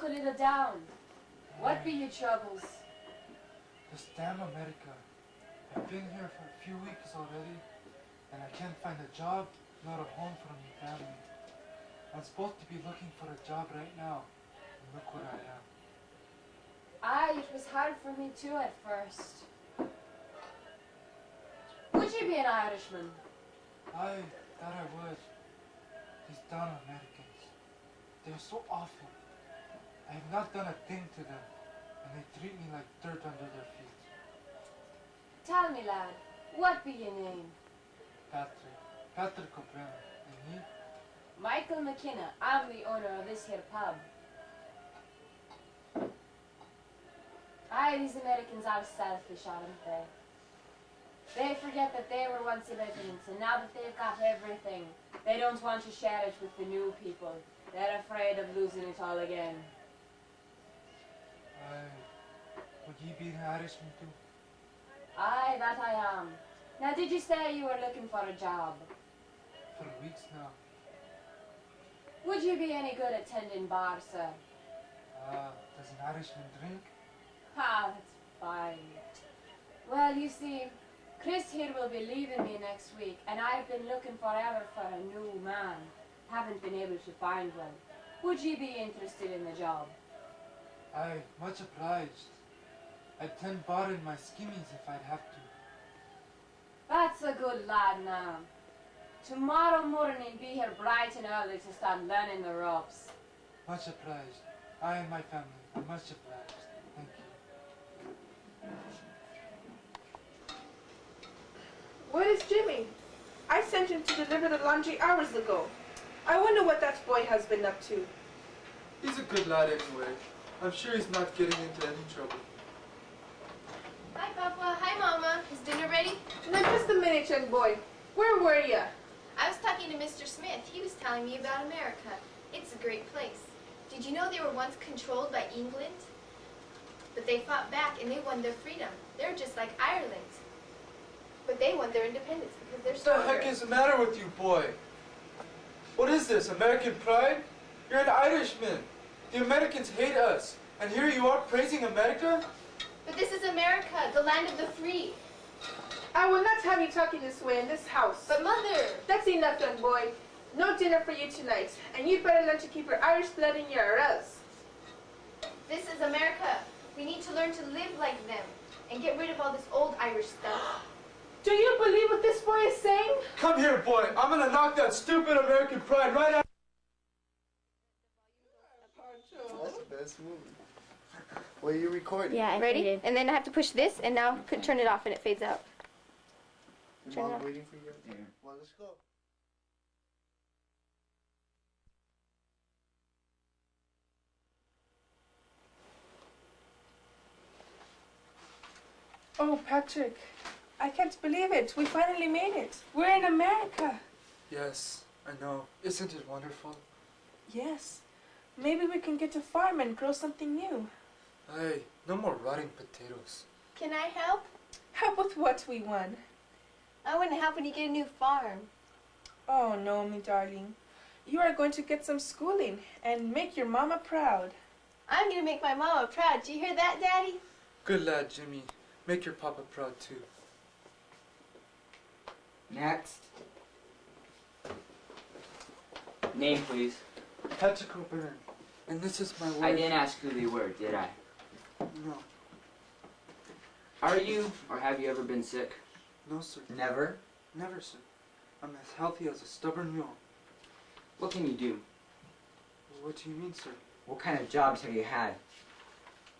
a little down. What be your troubles? This damn America. I've been here for a few weeks already, and I can't find a job, nor a home for my family. I'm supposed to be looking for a job right now, and look where I am. Aye, it was hard for me too at first. Would you be an Irishman? I thought I would. These damn Americans. They're so awful. I have not done a thing to them, and they treat me like dirt under their feet. Tell me, lad, what be your name? Patrick O'Brien. And you? Michael McKenna. I'm the owner of this here pub. Aye, these Americans are selfish, aren't they? They forget that they were once immigrants, and now that they've got everything, they don't want to share it with the new people. They're afraid of losing it all again. Aye. Would you be an Irishman too? Aye, that I am. Now, did you say you were looking for a job? For weeks now. Would you be any good at tending bar, sir? Does an Irishman drink? Ah, that's fine. Well, you see, Chris here will be leaving me next week, and I've been looking forever for a new man. Haven't been able to find one. Would you be interested in the job? Aye, much obliged. I'd tend bar in my skimmies if I'd have to. That's a good lad now. Tomorrow morning be here bright and early to start learning the ropes. Much obliged. I and my family are much obliged. Thank you. Where is Jimmy? I sent him to deliver the laundry hours ago. I wonder what that boy has been up to. He's a good lad anyway. I'm sure he's not getting into any trouble. Hi, Papa. Hi, Mama. Is dinner ready? Now just a minute, young boy. Where were you? I was talking to Mr. Smith. He was telling me about America. It's a great place. Did you know they were once controlled by England? But they fought back and they won their freedom. They're just like Ireland. But they won their independence because they're What stronger. the heck is the matter with you, boy? What is this, American pride? You're an Irishman. The Americans hate us. And here you are praising America? But this is America, the land of the free. I will not have you talking this way in this house. But Mother! That's enough, young boy. No dinner for you tonight. And you'd better learn to keep your Irish blood in you or else. This is America. We need to learn to live like them and get rid of all this old Irish stuff. Do you believe what this boy is saying? Come here, boy. I'm gonna knock that stupid American pride right out. That's the best movie. What are you recording? Yeah, I Ready? did. And then I have to push this, and now turn it off and it fades out. Your Turn it mom off. waiting for you? Yeah. Well, let's go. Oh, Patrick. I can't believe it. We finally made it. We're in America. Yes, I know. Isn't it wonderful? Yes. Maybe we can get a farm and grow something new. Hey, no more rotting potatoes. Can I help? Help with what we want. I want to help when you get a new farm. Oh, no, me darling. You are going to get some schooling and make your mama proud. I'm going to make my mama proud. Do you hear that, Daddy? Good lad, Jimmy. Make your papa proud too. Next. Name, please. Patrick O'Brien. And this is my wife. I didn't ask who they were, did I? No. Are you, or have you ever been sick? No, sir. Never. Never, sir. I'm as healthy as a stubborn mule. What can you do? What do you mean, sir? What kind of jobs have you had?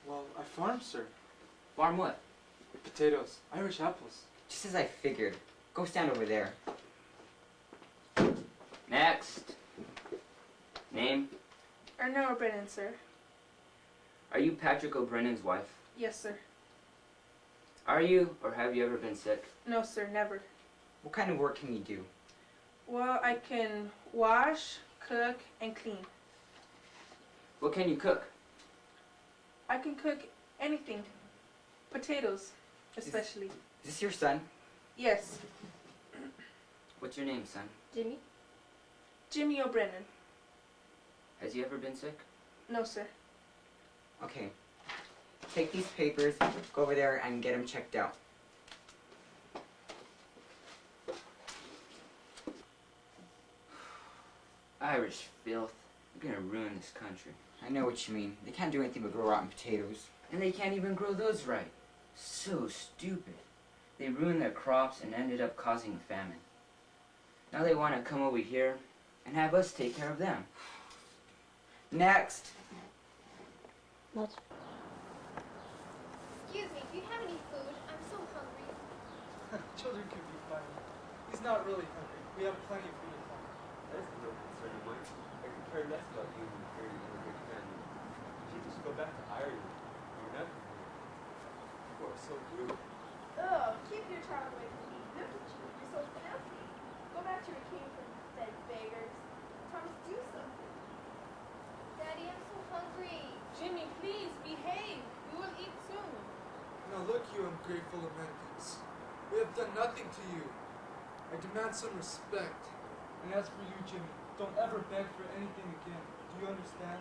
Well, I farm, sir. Farm what? Potatoes. Irish apples. Just as I figured. Go stand over there. Next. Name? Erna O'Brien, sir. Are you Patrick O'Brennan's wife? Yes, sir. Are you, or have you ever been sick? No, sir, never. What kind of work can you do? Well, I can wash, cook, and clean. What can you cook? I can cook anything. Potatoes, especially. Is this your son? Yes, What's your name, son? Jimmy? Jimmy O'Brien. Has he ever been sick? No, sir. Okay. Take these papers, go over there and get them checked out. Irish filth. They're gonna ruin this country. I know what you mean. They can't do anything but grow rotten potatoes. And they can't even grow those right. So stupid. They ruined their crops and ended up causing famine. Now they want to come over here and have us take care of them. Next! Excuse me, do you have any food? I'm so hungry. Children can be funny. He's not really hungry. We have plenty of food at home. That's no concern of mine. I could care less about you and your immigrant family. You should just go back to Ireland. You're not from here. You are so rude. Ugh, keep your child away from me. Look at you. You're so filthy. Go back to your king from dead beggars. Thomas, do something. Daddy, I'm so hungry. Jimmy, please, behave. We will eat soon. Now look, you ungrateful Americans. We have done nothing to you. I demand some respect. And as for you, Jimmy, don't ever beg for anything again. Do you understand?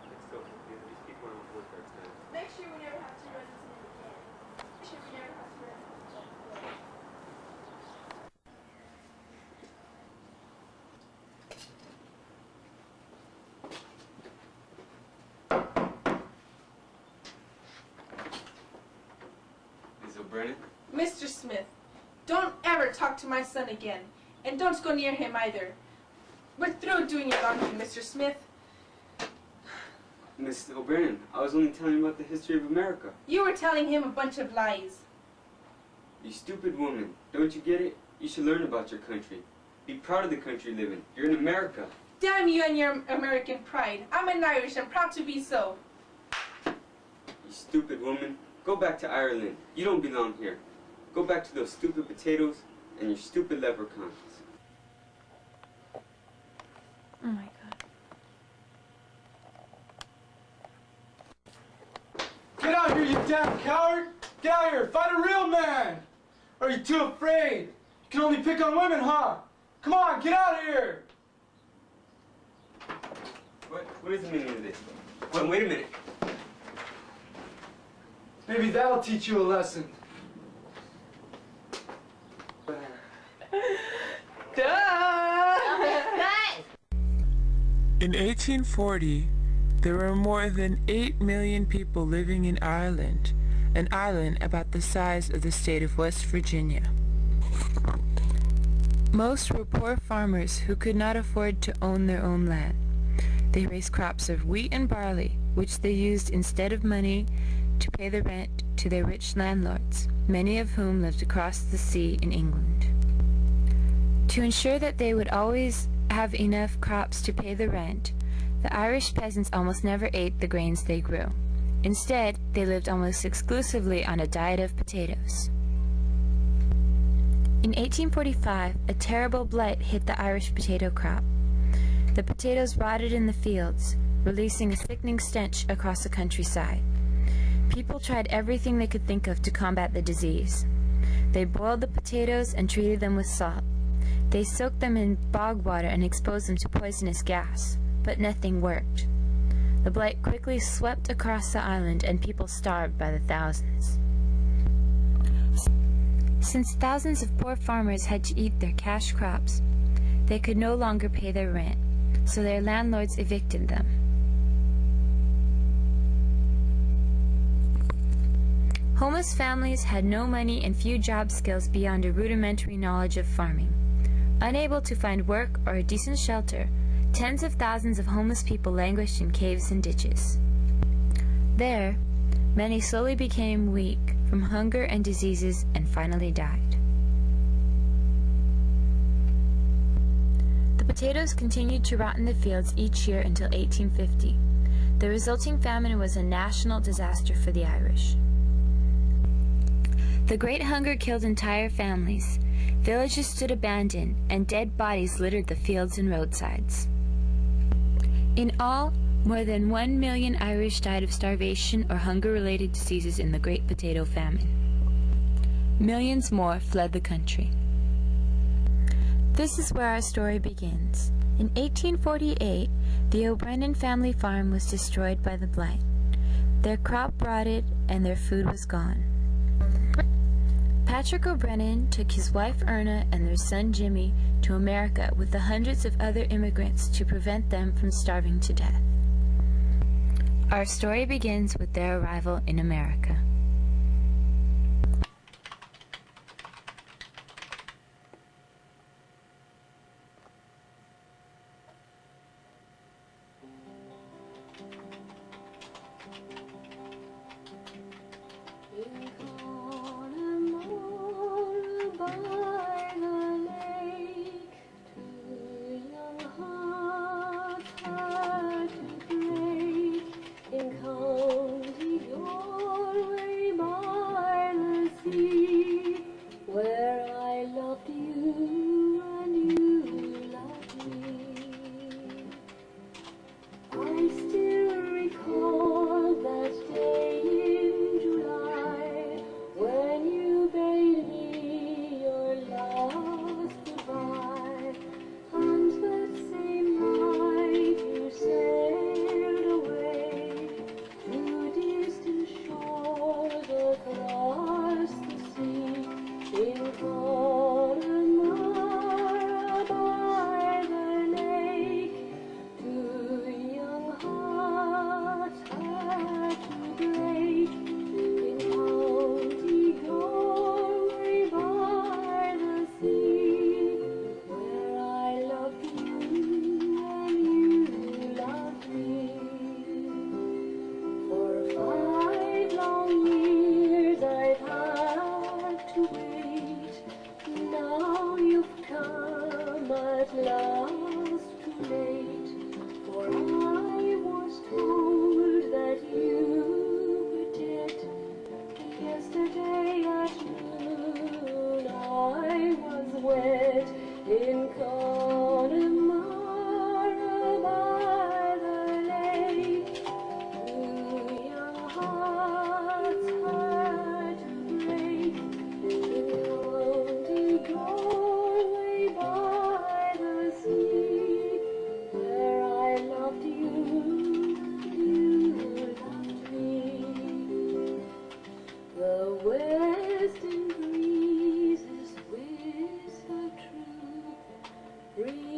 Let's go. These people aren't worth our time. Make sure we never have to run into him again. Make sure we never have to run into him again. Ms. O'Brien? Mr. Smith, don't ever talk to my son again. And don't go near him either. We're through doing your laundry, Mr. Smith. Miss O'Brien, I was only telling you about the history of America. You were telling him a bunch of lies. You stupid woman. Don't you get it? You should learn about your country. Be proud of the country you live in. You're in America. Damn you and your American pride. I'm an Irish and proud to be so. You stupid woman. Go back to Ireland. You don't belong here. Go back to those stupid potatoes and your stupid leprechauns. Oh my God. Get out here, you damn coward! Get out here! Fight a real man! Or are you too afraid? You can only pick on women, huh? Come on, get out of here! What is the meaning of this? Wait a minute. Maybe that'll teach you a lesson. In 1840, there were more than 8 million people living in Ireland, an island about the size of the state of West Virginia. Most were poor farmers who could not afford to own their own land. They raised crops of wheat and barley, which they used instead of money to pay the rent to their rich landlords, many of whom lived across the sea in England. To ensure that they would always have enough crops to pay the rent, the Irish peasants almost never ate the grains they grew. Instead, they lived almost exclusively on a diet of potatoes. In 1845, a terrible blight hit the Irish potato crop. The potatoes rotted in the fields, releasing a sickening stench across the countryside. People tried everything they could think of to combat the disease. They boiled the potatoes and treated them with salt. They soaked them in bog water and exposed them to poisonous gas, but nothing worked. The blight quickly swept across the island and people starved by the thousands. Since thousands of poor farmers had to eat their cash crops, they could no longer pay their rent, so their landlords evicted them. Homeless families had no money and few job skills beyond a rudimentary knowledge of farming. Unable to find work or a decent shelter, tens of thousands of homeless people languished in caves and ditches. There, many slowly became weak from hunger and diseases and finally died. The potatoes continued to rot in the fields each year until 1850. The resulting famine was a national disaster for the Irish. The Great Hunger killed entire families. Villages stood abandoned, and dead bodies littered the fields and roadsides. In all, more than 1 million Irish died of starvation or hunger-related diseases in the Great Potato Famine. Millions more fled the country. This is where our story begins. In 1848, The O'Brennan family farm was destroyed by the blight. Their crop rotted and their food was gone. Patrick O'Brennan took his wife Erna and their son Jimmy to America with the hundreds of other immigrants to prevent them from starving to death. Our story begins with their arrival in America. Breathe